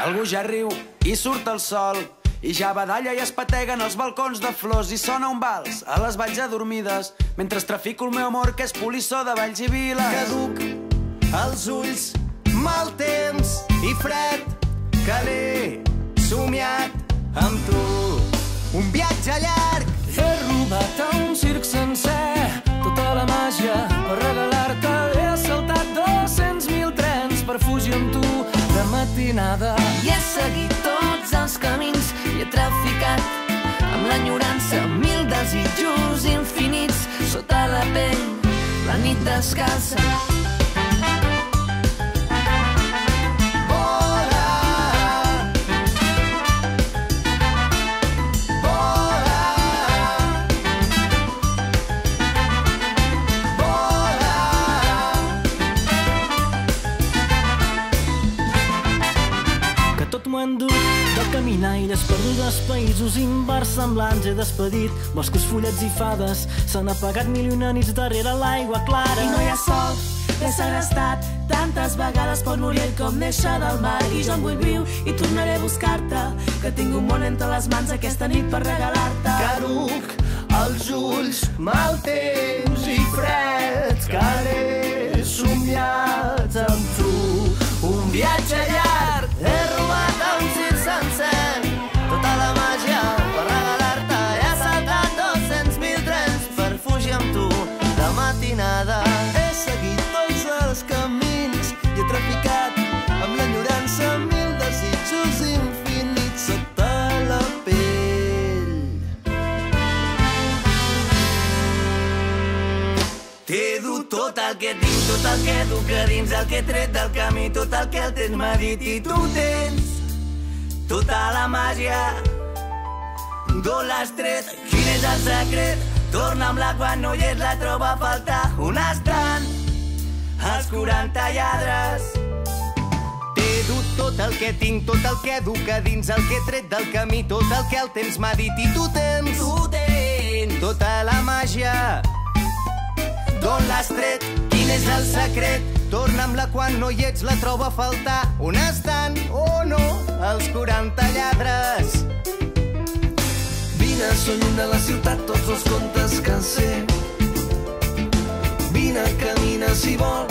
Algú ja riu i surt el sol i ja badalla i es pateguen els balcons de flors i sona un vals a les valls adormides mentre trafico el meu amor que és polissó de valls i viles. Caduc els ulls, mal temps i fred que l'he somiat amb tu. Un viatge llarg. He robat a un circ sencer tota la màgia per regalar-te. He assaltat 200.000 trens per fugir amb tu de matinada. I he seguit tots els camins i he traficat amb l'enyorança 1000 desitjos infinits sota la pell, la nit descalça. M'ho he endut de caminaires perdudes, països inversemblants he despedit. Boscos, fullets i fades s'han apagat mil i una nits darrere l'aigua clara. I no hi ha sol, l'he segrestat tantes vegades, pot morir ell com néixer del mar. I jo em vull viu i tornaré a buscar-te, que tinc un món entre les mans aquesta nit per regalar-te. Caduc els ulls, mal temps i freds que l'he somiat amb tu. Un viatge llarg. He robat a un circ sencer tota la màgia per regalar-te. He assaltat 200.000 trens per fugir amb tu de matinada. He seguit tots els camins i he traficat amb l'enyorança 1000 desitjos infinits sota la pell. T'he dut tot el que tinc, tot el que duc a dins, el que he tret del camí, tot el que el temps m'ha dit. I tu tens tota la màgia. D'on l'has tret? Quin és el secret? Torna'm-la quan no hi és, la trobo a faltar. On estan els 40 lladres? T'he dut tot el que tinc, tot el que duc a dins, el que he tret del camí, tot el que el temps m'ha dit. I tu tens tota la màgia. D'on l'has tret? Quin és el secret? Torna'm-la quan no hi ets, la trobo a faltar. On estan, oh no, els 40 lladres? Vine, són lluny de la ciutat tots els contes que sé. Vine, camina si vols.